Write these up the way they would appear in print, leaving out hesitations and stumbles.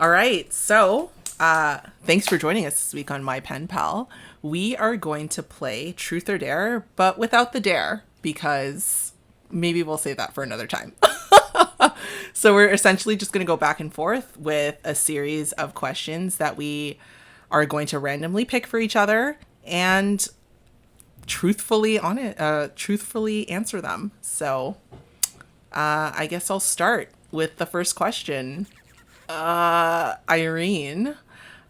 All right. So, thanks for joining us this week on My Pen Pal. We are going to play Truth or Dare, but without the dare, because maybe we'll save that for another time. So we're essentially just going to go back and forth with a series of questions that we are going to randomly pick for each other and truthfully answer them. So I guess I'll start with the first question. Irene,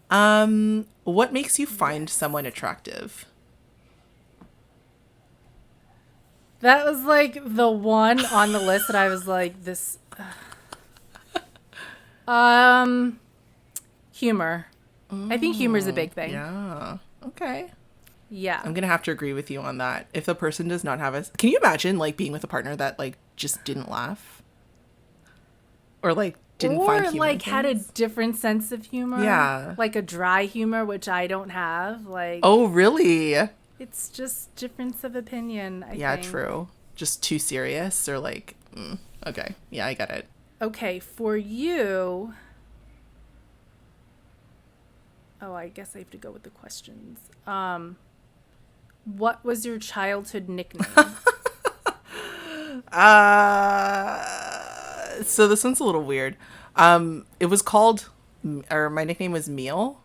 what makes you find someone attractive? That was like the one on the list that I was like, this. Humor. I think humor is a big thing. Yeah. Okay. Yeah. I'm gonna have to agree with you on that. If the person does not have a, can you imagine like being with a partner that like just didn't laugh or like didn't find Or humor like in had a things? different sense of humor. Yeah. Like a dry humor, which I don't have. Like, Oh, really? it's just difference of opinion, I Yeah, think. true. Just too serious or like, okay. Yeah, I get it. Okay, for you. Oh, I guess I have to go with the questions. What was your childhood nickname? So this one's a little weird. It was called, or my nickname was Meal,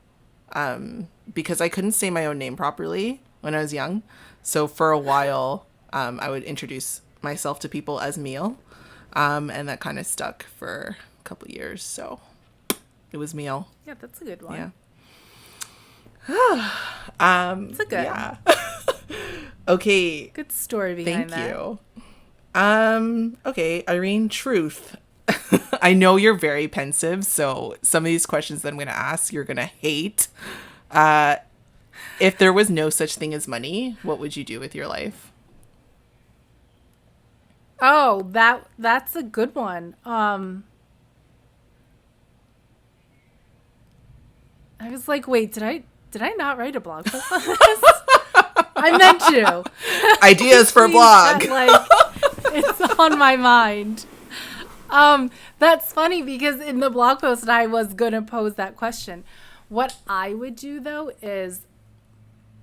because I couldn't say my own name properly when I was young. So for a while, I would introduce myself to people as Meal, and that kind of stuck for a couple years. So it was Meal. Yeah, that's a good one. Yeah. It's a good. Yeah. Okay. Good story behind Thank that. you. Okay, Irene, truth. I know you're very pensive, so some of these questions that I'm going to ask, you're going to hate. If there was no such thing as money, what would you do with your life? Oh, that's a good one. I was like, wait, did I not write a blog post on this? I meant to. Ideas for a blog. Like, it's on my mind. That's funny because in the blog post I was gonna pose that question. What I would do though is,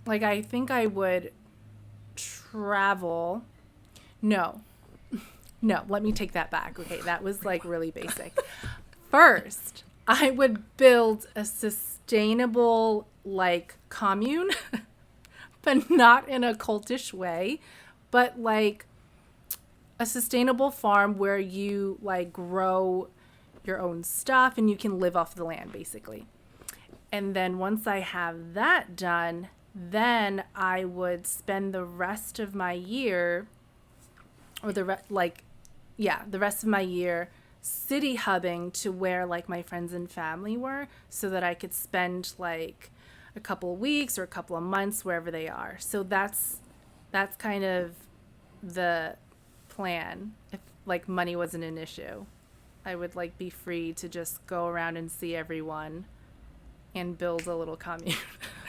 like, I think I would travel. No, no, let me take that back. Okay, that was like really basic. First, I would build a sustainable like commune, but not in a cultish way, but like a sustainable farm where you like grow your own stuff and you can live off the land basically. And then once I have that done, then I would spend the rest of my year or the rest of my year city hubbing to where like my friends and family were so that I could spend like a couple of weeks or a couple of months wherever they are. So that's kind of the plan. If like money wasn't an issue, I would like be free to just go around and see everyone and build a little commune.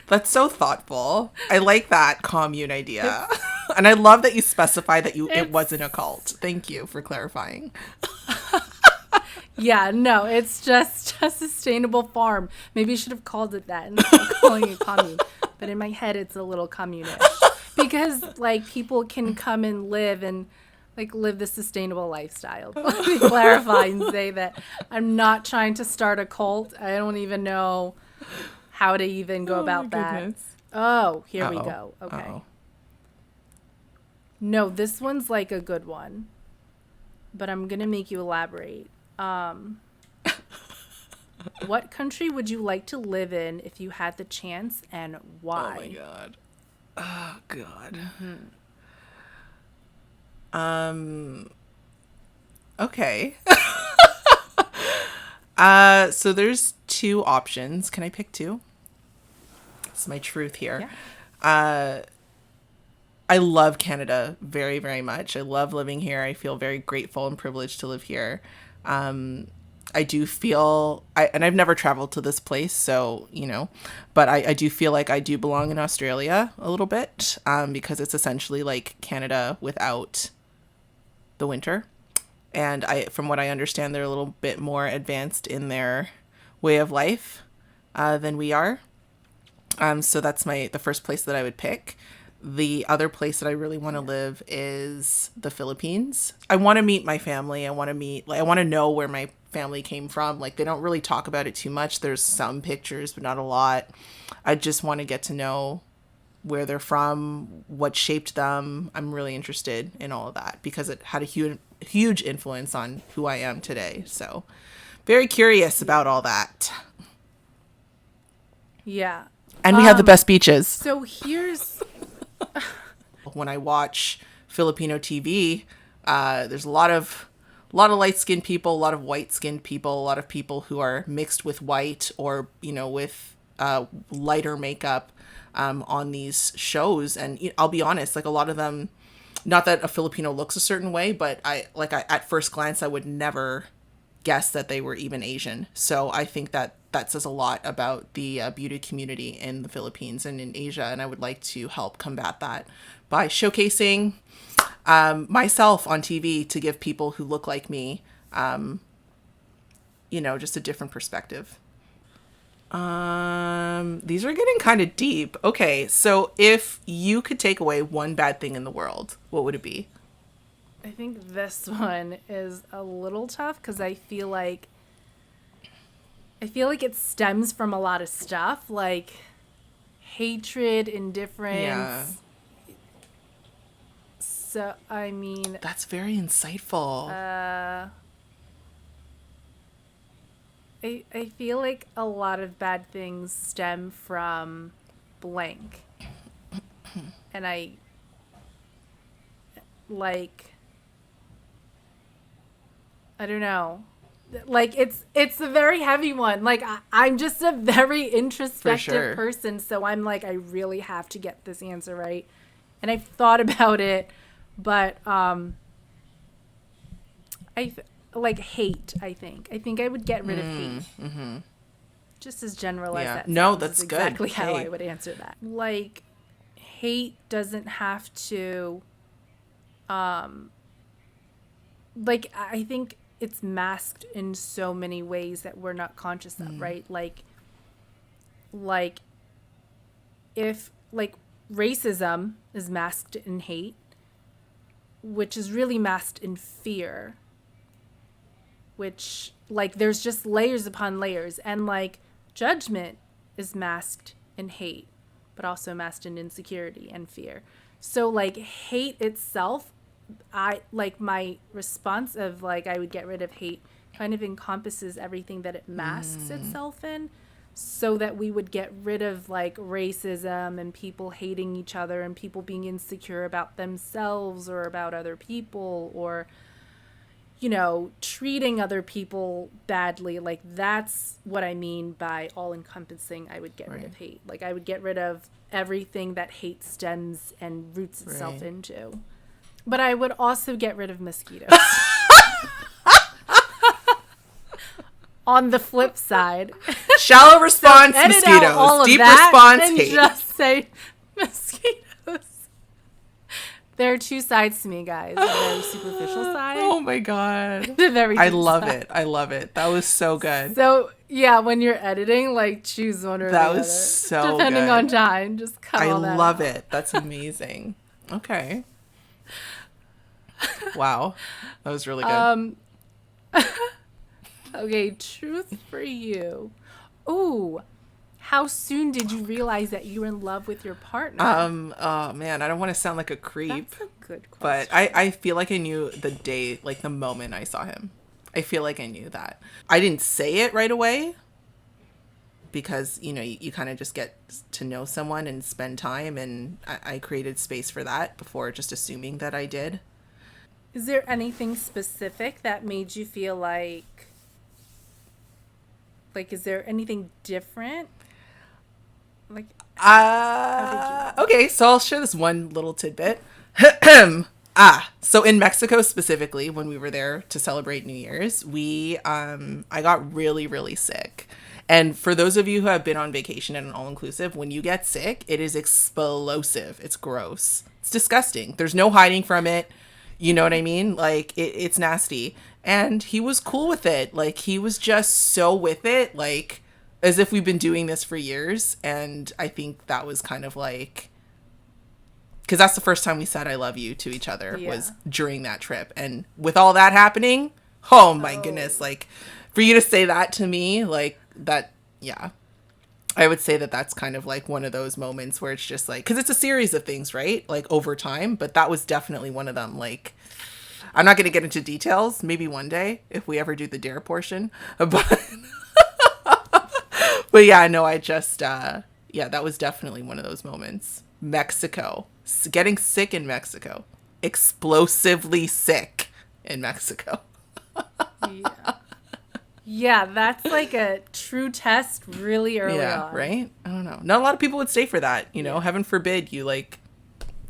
That's so thoughtful. I like that commune idea. And I love that you specify that it wasn't a cult. Thank you for clarifying. Yeah, no, it's just a sustainable farm. Maybe you should have called it that instead of calling it commune. But in my head, it's a little commune-ish. Because, like, people can come and live the sustainable lifestyle. Let me clarify and say that I'm not trying to start a cult. I don't even know how to even go about that. Goodness. Oh, here we Uh-oh. go. Okay. Uh-oh. No, this one's like a good one. But I'm going to make you elaborate. What country would you like to live in if you had the chance and why? Oh my god. Oh god. Okay. So there's two options. Can I pick two? It's my truth here. Yeah. I love Canada very, very much. I love living here. I feel very grateful and privileged to live here. I do feel, and I've never traveled to this place, so, but I do feel like I do belong in Australia a little bit, because it's essentially like Canada without the winter. And from what I understand, they're a little bit more advanced in their way of life than we are. So that's the first place that I would pick. The other place that I really want to live is the Philippines. I want to meet my family. I want to know where my family came from. Like, they don't really talk about it too much. There's some pictures, but not a lot. I just want to get to know where they're from, what shaped them. I'm really interested in all of that because it had a huge influence on who I am today. So very curious about all that. Yeah. And we have the best beaches. So here's... When I watch Filipino TV, there's a lot of light-skinned people, a lot of white-skinned people, a lot of people who are mixed with white or, with lighter makeup on these shows. And I'll be honest, like, a lot of them, not that a Filipino looks a certain way, but I at first glance, I would never guess that they were even Asian. So I think that says a lot about the beauty community in the Philippines and in Asia. And I would like to help combat that by showcasing myself on TV to give people who look like me, just a different perspective. These are getting kind of deep. Okay, so if you could take away one bad thing in the world, what would it be? I think this one is a little tough because I feel like it stems from a lot of stuff, like hatred, indifference. Yeah. So, I mean... That's very insightful. I feel like a lot of bad things stem from blank. And I don't know. Like, it's a very heavy one. Like, I'm just a very introspective person, so I'm like, I really have to get this answer right. And I've thought about it, but hate, I think. I think I would get rid of hate. Mm-hmm. Just as general as that sounds. No, that's exactly good. How I would answer that. Like, hate doesn't have to, I think it's masked in so many ways that we're not conscious of, right? Like if racism is masked in hate, which is really masked in fear, which there's just layers upon layers, and judgment is masked in hate, but also masked in insecurity and fear. So hate itself, my response of I would get rid of hate kind of encompasses everything that it masks itself in, so that we would get rid of racism and people hating each other and people being insecure about themselves or about other people, or treating other people badly. That's what I mean by all encompassing. I would get rid of hate. I would get rid of everything that hate stems and roots itself into. But I would also get rid of mosquitoes. On the flip side. Shallow response, so mosquitoes. Deep response, hate. Just say mosquitoes. There are two sides to me, guys. The very superficial side. Oh my God. The very I love it. I love it. That was so good. So, yeah, when you're editing, choose one or the other. That was so Depending good. on time, just cut all that I love out. it. That's amazing. Okay. Wow. That was really good. Okay, truth for you. Ooh, how soon did you realize that you were in love with your partner? Oh man, I don't want to sound like a creep. That's a good question. But I feel like I knew the day, the moment I saw him. I feel like I knew that. I didn't say it right away because, you kind of just get to know someone and spend time, and I created space for that before just assuming that I did. Is there anything specific that made you feel is there anything different? Okay, so I'll share this one little tidbit. So in Mexico specifically, when we were there to celebrate New Year's, I got really, really sick. And for those of you who have been on vacation at an all-inclusive, when you get sick, it is explosive. It's gross. It's disgusting. There's no hiding from it. You know what I mean? Like, it's nasty. And he was cool with it. Like, he was just so with it, like, as if we've been doing this for years. And I think that was kind of like, because that's the first time we said I love you to each other, was during that trip. And with all that happening, oh my goodness, like, for you to say that to me, like, that, yeah. I would say that that's kind of like one of those moments where it's just like, because it's a series of things, right? Like, over time. But that was definitely one of them. Like, I'm not going to get into details. Maybe one day if we ever do the dare portion. But, but yeah, no, I just, yeah, that was definitely one of those moments. Mexico. Getting sick in Mexico. Explosively sick in Mexico. Yeah. Yeah, that's like a true test really early on. Right? I don't know. Not a lot of people would stay for that, you know? Heaven forbid you, like,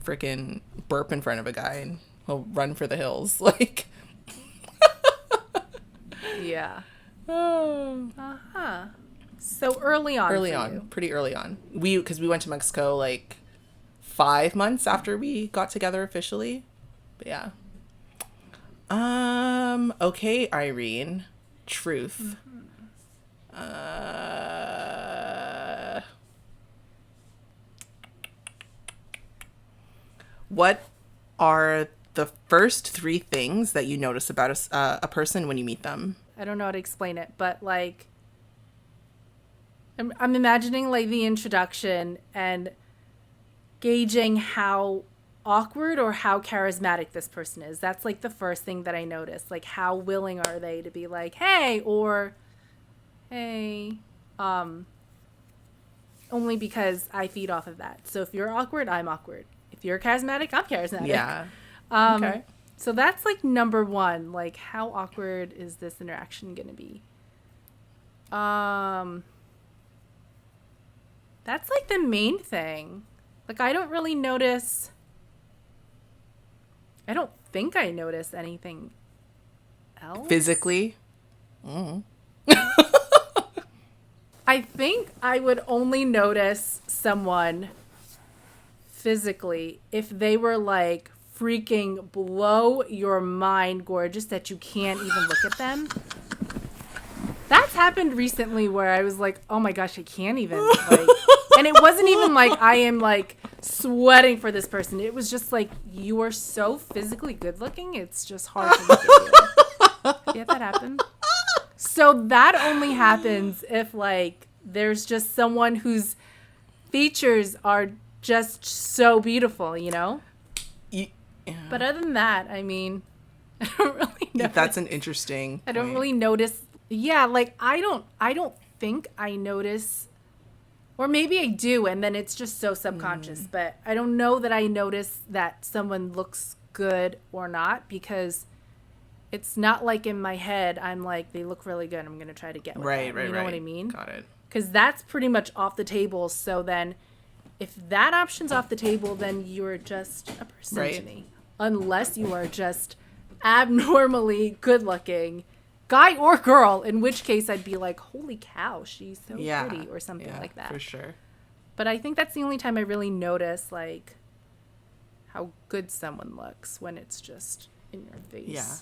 freaking burp in front of a guy and he'll run for the hills. Like, yeah. Uh-huh. So early on. Pretty early on. Because we went to Mexico, like, 5 months after we got together officially. But yeah. Okay, Irene. Truth. What are the first 3 things that you notice about a person when you meet them? I don't know how to explain it, but like I'm imagining like the introduction and gauging how awkward or how charismatic this person is. That's like the first thing that I notice. Like, how willing are they to be like, hey, or hey, only because I feed off of that. So if you're awkward, I'm awkward. If you're charismatic, I'm charismatic. Yeah. Okay. So that's like number 1. Like, how awkward is this interaction going to be? That's like the main thing. Like, I don't think I notice anything else. Physically? I think I would only notice someone physically if they were like freaking blow your mind gorgeous that you can't even look at them. That's happened recently where I was like, oh my gosh, I can't even. Like, and it wasn't even like I am like sweating for this person. It was just like, you are so physically good looking. It's just hard to look at you. Yeah, that happened. So that only happens if like there's just someone whose features are just so beautiful, you know? Yeah. But other than that, I mean, I don't really know. That's an interesting point. I don't really notice. Yeah, like I don't think I notice, or maybe I do, and then it's just so subconscious. But I don't know that I notice that someone looks good or not, because it's not like in my head I'm like, they look really good, I'm gonna try to get with them. You know what I mean? Got it. Because that's pretty much off the table. So then, if that option's off the table, then you're just a person to me. Unless you are just abnormally good looking, guy or girl, in which case I'd be like, holy cow, she's so pretty, or something like that. For sure. But I think that's the only time I really notice like how good someone looks, when it's just in your face. Yeah.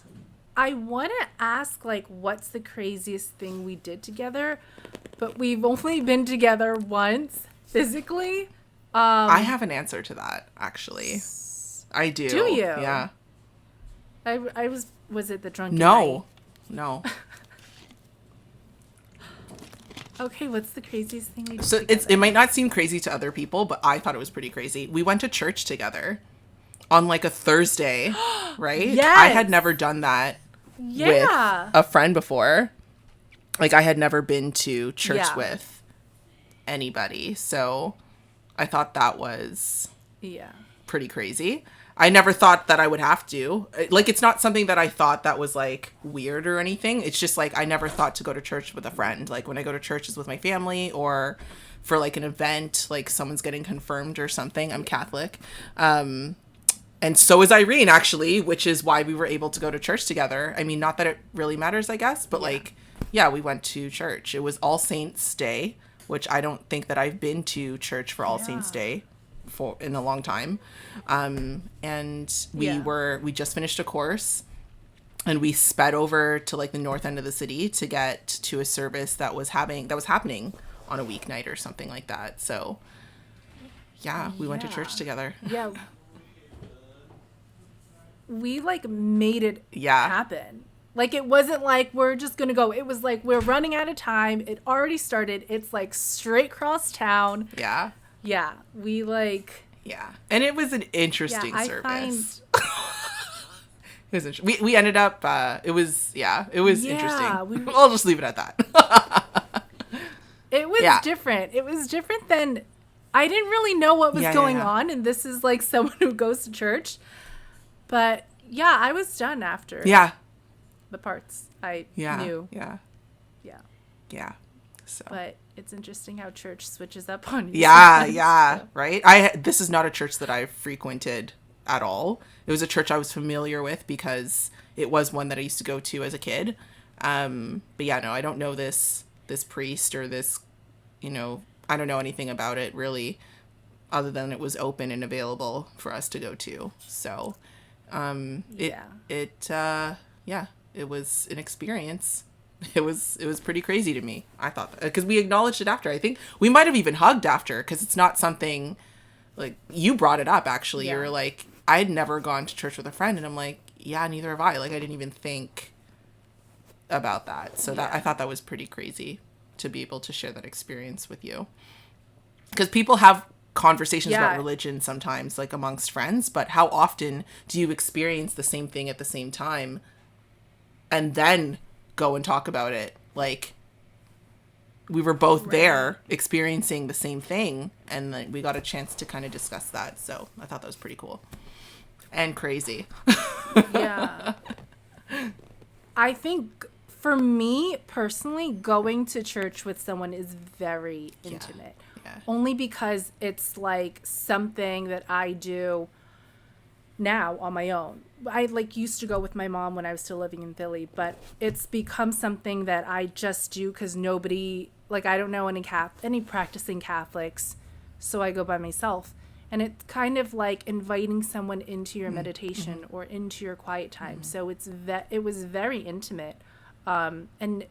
I want to ask like, what's the craziest thing we did together? But we've only been together once physically. I have an answer to that, actually. I do. Do you? Yeah. I was it the drunken night? No. Okay, what's the craziest thing we did So together? it might not seem crazy to other people, but I thought it was pretty crazy. We went to church together on like a Thursday, right? Yes. I had never done that with a friend before. Like, I had never been to church with anybody. So I thought that was pretty crazy. I never thought that I would have to. Like, it's not something that I thought that was, like, weird or anything. It's just, like, I never thought to go to church with a friend. Like, when I go to churches with my family or for, like, an event, like, someone's getting confirmed or something. I'm Catholic. And so is Irene, actually, which is why we were able to go to church together. I mean, not that it really matters, I guess, but, like, we went to church. It was All Saints Day, which I don't think that I've been to church for All Saints Day for in a long time. And we just finished a course, and we sped over to like the north end of the city to get to a service that was happening on a weeknight or something like that. So yeah, we went to church together. Yeah. We like made it happen. Like, it wasn't like we're just gonna go. It was like we're running out of time. It already started. It's like straight cross town. Yeah. Yeah. We like. Yeah. And it was an interesting service. It was we ended up it was interesting. I'll just leave it at that. It was different. It was different than, I didn't really know what was going on, and this is like someone who goes to church. But yeah, I was done after. Yeah. The parts I knew. Yeah. Yeah. Yeah. So. But it's interesting how church switches up on you. Yeah, yeah, so. Right? This is not a church that I frequented at all. It was a church I was familiar with because it was one that I used to go to as a kid. But yeah, no, I don't know this priest or this, I don't know anything about it really, other than it was open and available for us to go to. So, it was an experience. It was pretty crazy to me. I thought, because we acknowledged it after. I think we might have even hugged after, because it's not something, like, you brought it up, actually. You were like, I had never gone to church with a friend, and I'm like, yeah, neither have I. Like, I didn't even think about that. So I thought that was pretty crazy to be able to share that experience with you. Because people have conversations about religion sometimes, like, amongst friends, but how often do you experience the same thing at the same time and then go and talk about it? Like, we were both there experiencing the same thing, and then we got a chance to kind of discuss that. So I thought that was pretty cool and crazy. Yeah. I think for me personally, going to church with someone is very intimate. Yeah. Only because it's like something that I do now on my own. I like used to go with my mom when I was still living in Philly, but it's become something that I just do because nobody, like, I don't know any practicing Catholics, so I go by myself. And it's kind of like inviting someone into your meditation or into your quiet time. So it was very intimate, and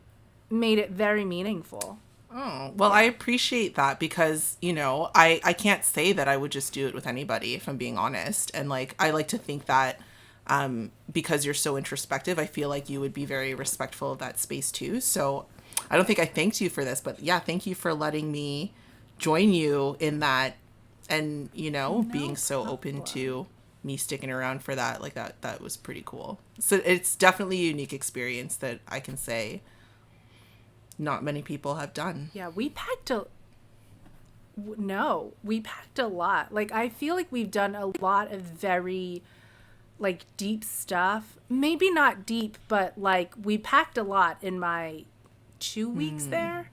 made it very meaningful. Oh, well, I appreciate that because, I can't say that I would just do it with anybody, if I'm being honest. And, like, I like to think that because you're so introspective, I feel like you would be very respectful of that space too. So I don't think I thanked you for this, but yeah, thank you for letting me join you in that, and, being so open to me sticking around for that. Like, that was pretty cool. So it's definitely a unique experience that I can say not many people have done. Yeah, we packed a lot. Like, I feel like we've done a lot of very, like, deep stuff. Maybe not deep, but, like, we packed a lot in my 2 weeks there.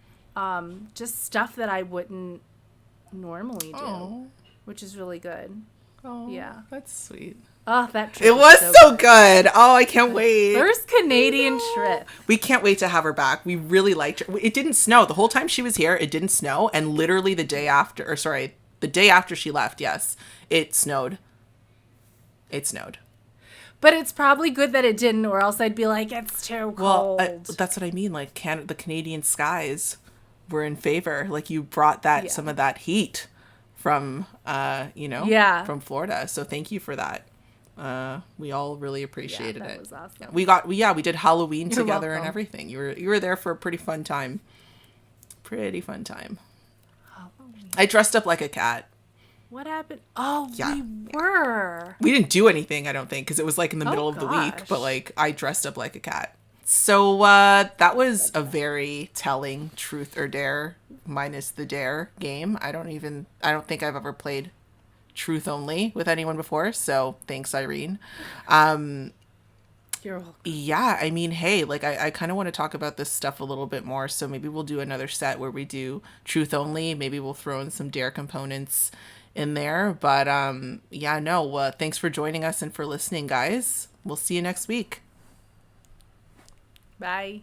Just stuff that I wouldn't normally do, which is really good. Oh, yeah. That's sweet. Oh, that trip it was so good. Oh, I can't wait. First Canadian trip. We can't wait to have her back. We really liked her. It didn't snow. The whole time she was here, it didn't snow. And literally the day after she left, yes, it snowed. It snowed. But it's probably good that it didn't, or else I'd be like, it's too cold. Well, that's what I mean. Like, the Canadian skies were in favor. Like, you brought some of that heat from, from Florida. So thank you for that. We all really appreciated it. That was awesome. We did Halloween together and everything. You were there for a pretty fun time. Halloween. I dressed up like a cat. What happened? Oh, yeah. We didn't do anything, I don't think, because it was like in the middle of the week, but like I dressed up like a cat. So that was a very telling truth or dare minus the dare game. I don't think I've ever played truth only with anyone before, so thanks, Irene. You're welcome. Yeah, I mean, hey, like I kind of want to talk about this stuff a little bit more, so maybe we'll do another set where we do truth only. Maybe we'll throw in some dare components in there, but thanks for joining us and for listening, guys. We'll see you next week. Bye.